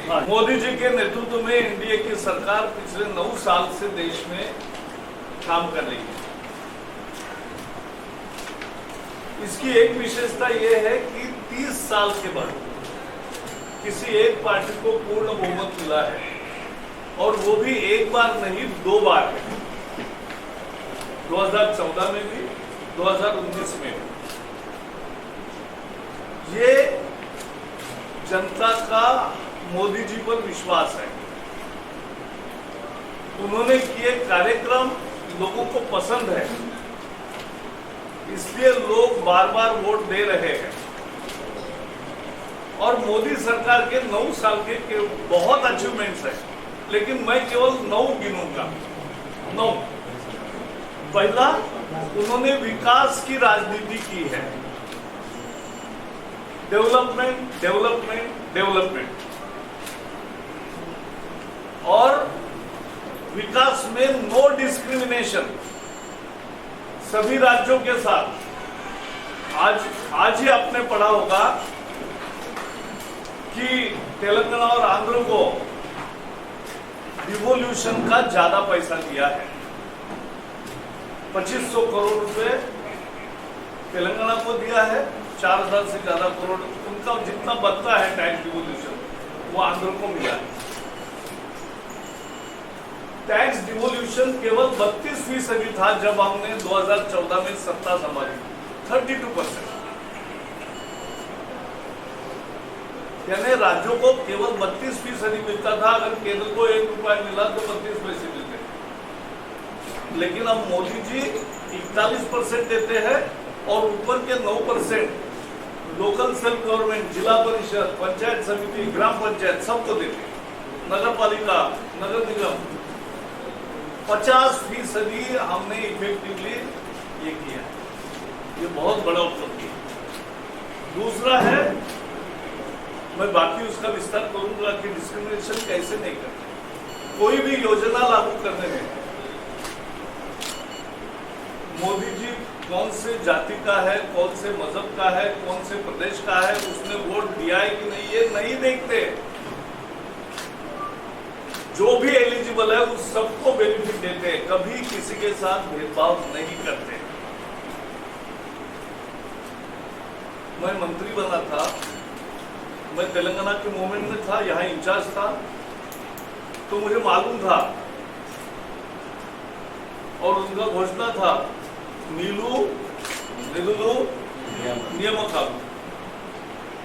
मोदी जी के नेतृत्व में एनडीए की सरकार पिछले 9 साल से देश में काम कर रही है। इसकी एक विशेषता यह है कि 30 साल के बाद किसी एक पार्टी को पूर्ण बहुमत मिला है, और वो भी एक बार नहीं 2 बार है। 2014 में भी, 2019 में भी। ये जनता का मोदी जी पर विश्वास है। उन्होंने किए कार्यक्रम लोगों को पसंद है, इसलिए लोग बार बार वोट दे रहे हैं। और मोदी सरकार के 9 साल के बहुत अचीवमेंट्स हैं, लेकिन मैं केवल 9 गिनूंगा। 9। पहला, उन्होंने विकास की राजनीति की है। Development, development, development. और विकास में नो डिस्क्रिमिनेशन, सभी राज्यों के साथ। आज ही आपने पढ़ा होगा कि तेलंगाना और आंध्र को रिवोल्यूशन का ज्यादा पैसा दिया है। 2500 करोड़ रुपए तेलंगाना को दिया है, 4000 से ज्यादा करोड़ उनका जितना बनता है टैक्स डिवोल्यूशन, वो आंध्र को मिला है। टैक्स डिवोल्यूशन केवल 32% था जब हमने 2014 में सत्ता संभाली, 32%। यानी राज्यों को केवल 32% मिलता था। अगर केंद्र को 1 रुपया मिला तो 32 पैसे मिलते। लेकिन अब मोदी जी 41% देते हैं, और ऊपर के 9% लोकल सेल्फ गवर्नमेंट, जिला परिषद, पंचायत समिति, ग्राम पंचायत सबको देते हैं। नगर पालिका, नगर निगम 50% हमने इफेक्टिवली ये किया। ये बहुत बड़ा उपलब्धि है। दूसरा है, मैं बाकी उसका विस्तार करूंगा कि डिस्क्रिमिनेशन कैसे नहीं करते। कोई भी योजना लागू करने में मोदी जी कौन से जाति का है, कौन से मजहब का है, कौन से प्रदेश का है, उसने वोट दिया है कि नहीं, ये नहीं देखते। जो भी एलिजिबल है उस सबको बेनिफिट देते हैं, कभी किसी के साथ भेदभाव नहीं करते। मैं मंत्री बना था, मैं तेलंगाना के मूवमेंट में था, यहाँ इंचार्ज था, तो मुझे मालूम था। और उनका घोषणा था नीलू निधुलू नियमकालू।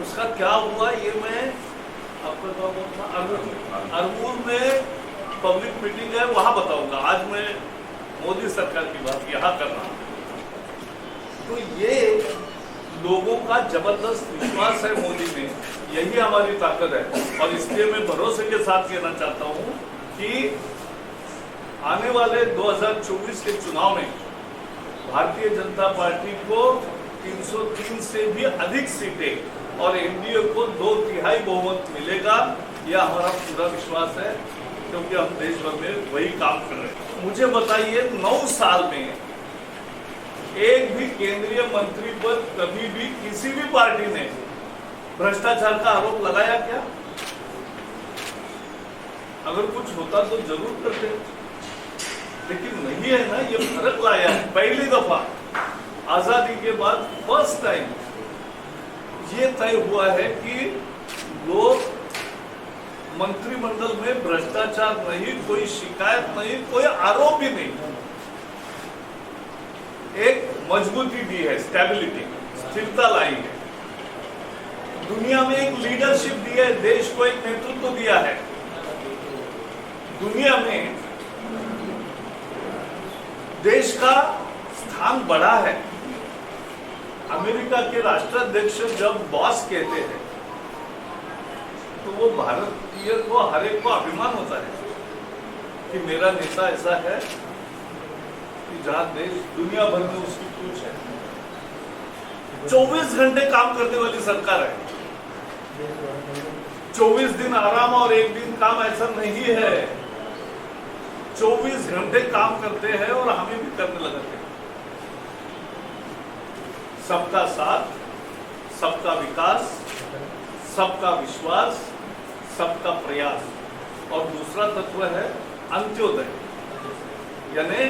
उसका क्या हुआ ये मैं आपको अरमूल में पब्लिक मीटिंग है, वहां बताऊंगा। आज मैं मोदी सरकार की बात यहां कर रहा हूं। तो ये लोगों का जबरदस्त विश्वास है मोदी में, यही हमारी ताकत है। और इसलिए मैं भरोसे के साथ कहना चाहता हूं कि आने वाले 2024 के चुनाव में भारतीय जनता पार्टी को 303 से भी अधिक सीटें और एनडीए को 2/3 बहुमत मिलेगा। यह हमारा पूरा विश्वास है, क्योंकि हम देश भर में वही काम कर रहे हैं। मुझे बताइए, 9 साल में एक भी केंद्रीय मंत्री पर कभी भी किसी भी पार्टी ने भ्रष्टाचार का आरोप लगाया क्या? अगर कुछ होता तो जरूर करते, लेकिन नहीं है ना। ये फर्क लाया है। पहली दफा आजादी के बाद फर्स्ट टाइम ये तय हुआ है कि लोग मंत्रिमंडल में भ्रष्टाचार नहीं, कोई शिकायत नहीं, कोई आरोप ही नहीं। एक मजबूती दी है, स्टेबिलिटी, स्थिरता लाई है। दुनिया में एक लीडरशिप दी है, देश को एक नेतृत्व दिया है। दुनिया में देश का स्थान बढ़ा है। अमेरिका के राष्ट्राध्यक्ष जब बॉस कहते हैं तो वो भारतीय को, हर एक को अभिमान होता है कि मेरा नेता ऐसा है कि जहां देश दुनिया भर में उसकी पूछ है। 24 घंटे काम करने वाली सरकार है। 24 दिन आराम और 1 दिन काम, ऐसा नहीं है। 24 घंटे काम करते हैं और हमें भी करने लगाते हैं। सबका साथ, सबका विकास, सबका विश्वास, सबका प्रयास, और दूसरा तत्व है अंत्योदय, यानी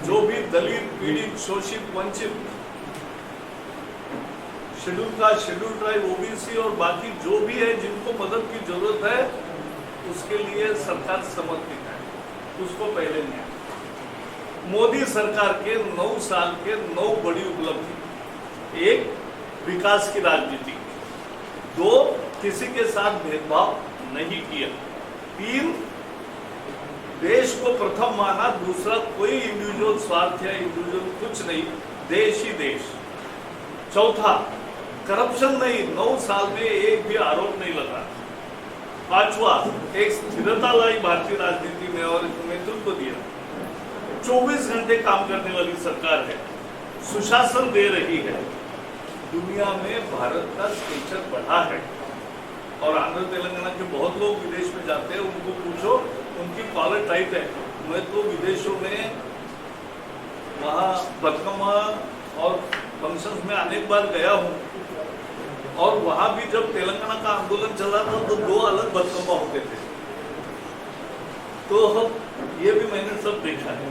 जो भी दलित, पीड़ित, शोषित, वंचित, schedule caste, schedule tribe, OBC और बाकी जो भी है जिनको मदद की जरूरत है, उसके लिए सरकार समर्पित है, उसको पहले न्याय। मोदी सरकार के 9 साल के 9 बड़ी उपलब्धि: 1, विकास की राजनीति; 2, किसी के साथ भेदभाव नहीं किया; 3, देश को प्रथम माना, दूसरा कोई इंडिविजुअल स्वार्थ या इंडिविजुअल कुछ नहीं, देश ही देश; 4, करप्शन नहीं, 9 साल में एक भी आरोप नहीं लगा; 5, एक स्थिरता लाई भारतीय राजनीति में और नेतृत्व दिया; 24 घंटे काम करने वाली सरकार है, सुशासन दे रही है, दुनिया में भारत का स्टेचर बढ़ा है। और आंध्र तेलंगाना के बहुत लोग विदेश में जाते हैं, उनको पूछो, उनकी कॉलर टाइट है। मैं तो विदेशों में वहाँ बतकमा और फंक्शंस में अनेक बार गया हूँ, और वहां भी जब तेलंगाना का आंदोलन चल रहा था तो 2 अलग बतकमा होते थे, तो ये भी मैंने सब देखा है।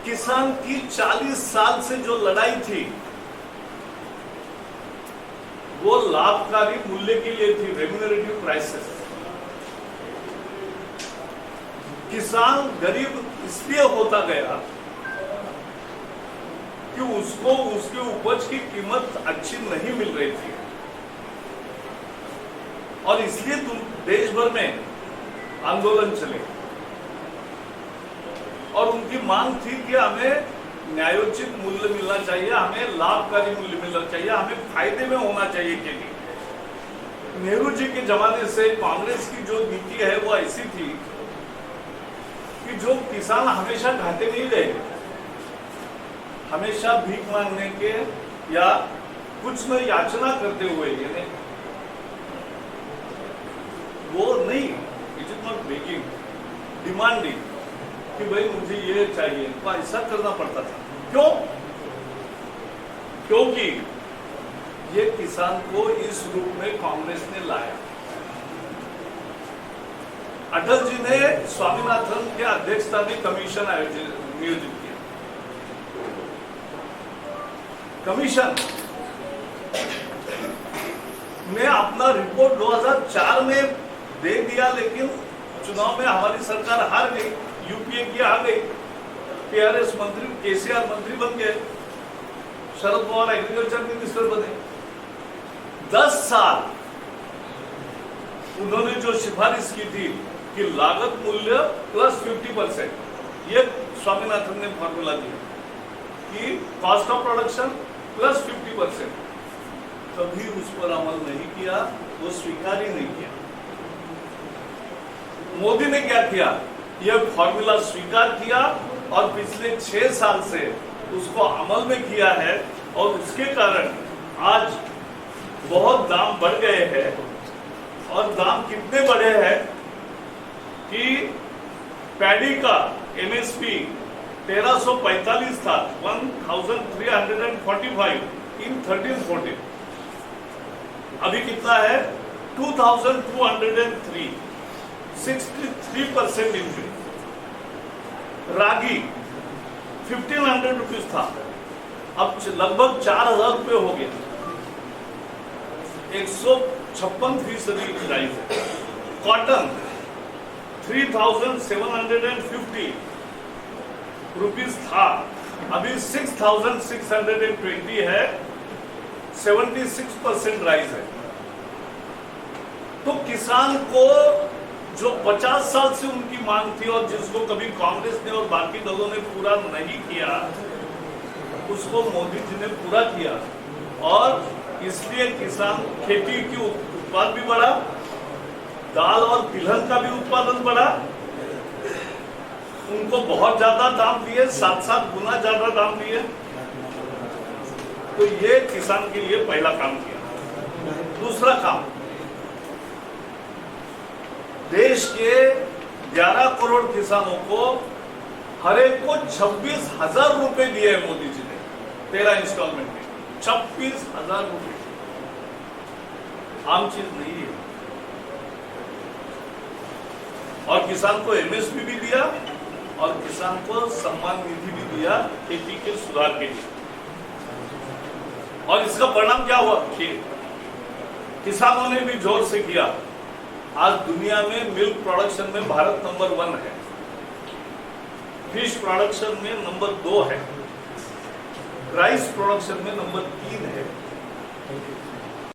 किसान की 40 साल से जो लड़ाई थी वो लाभकारी मूल्य के लिए थी, रेम्यूनरेटिव प्राइसेस। किसान गरीब इसलिए होता गया कि उसको उसके उपज की कीमत अच्छी नहीं मिल रही थी, और इसलिए देश भर में आंदोलन चले, और उनकी मांग थी कि हमें न्यायोचित मूल्य मिलना चाहिए, हमें लाभकारी मूल्य मिलना चाहिए, हमें फायदे में होना चाहिए के लिए। नेहरू जी के जमाने से कांग्रेस की जो नीति है वो ऐसी थी कि जो किसान हमेशा घाटे नहीं रहे, हमेशा भीख मांगने के या कुछ न याचना करते हुए, यानी वो नहीं, it is not begging, demanding कि भाई मुझे ये चाहिए, तो ऐसा करना पड़ता था। क्यों? क्योंकि ये किसान को इस रूप में कांग्रेस ने लाया। अटल जी ने स्वामीनाथन के अध्यक्षता में कमीशन नियोजित किया। कमीशन ने अपना रिपोर्ट 2004 में दे दिया, लेकिन चुनाव में हमारी सरकार हार गई, यूपीए की आ गई, टीआरएस मंत्री केसीआर मंत्री बन गए, शरद पवार एग्रीकल्चर मिनिस्टर बने। 10 साल उन्होंने जो सिफारिश की थी कि लागत मूल्य प्लस 50%, ये स्वामीनाथन ने फॉर्मूला दिया कि कॉस्ट ऑफ प्रोडक्शन प्लस 50%, कभी उस पर अमल नहीं किया, वो स्वीकार ही नहीं किया। मोदी ने क्या किया? यह फॉर्मूला स्वीकार किया और पिछले 6 साल से उसको अमल में किया है, और उसके कारण आज बहुत दाम बढ़ गए हैं। और दाम कितने बढ़े हैं कि पैडी का एमएसपी 1345 था, 1345 इन 13-14, अभी कितना है? 2203, 63% इंक्रीज। रागी 1500 रुपीज था, अब लगभग 4000 रुपये हो गया, 156% राइज है। कॉटन 3750 रुपीज था, अभी 6620 है, 76% राइज है। तो किसान को जो 50 साल से उनकी मांग थी और जिसको कभी कांग्रेस ने और बाकी दलों ने पूरा नहीं किया, उसको मोदी जी ने पूरा किया, और इसलिए किसान खेती की उत्पादन भी बढ़ा, दाल और तिलहन का भी उत्पादन बढ़ा, उनको बहुत ज्यादा दाम दिए, 7-7 गुना ज्यादा दाम दिए। तो ये किसान के लिए पहला काम किया। दूसरा काम, देश के 11 करोड़ किसानों को हर एक को 26,000 रुपए दिए है मोदी जी ने 13 इंस्टॉलमेंट में। 26,000 रुपए आम चीज नहीं है। और किसान को एमएसपी भी दिया और किसान को सम्मान निधि भी दिया खेती के सुधार के लिए। और इसका परिणाम क्या हुआ कि किसानों ने भी जोर से किया। आज दुनिया में मिल्क प्रोडक्शन में भारत नंबर 1 है, फिश प्रोडक्शन में नंबर 2 है, राइस प्रोडक्शन में नंबर 3 है।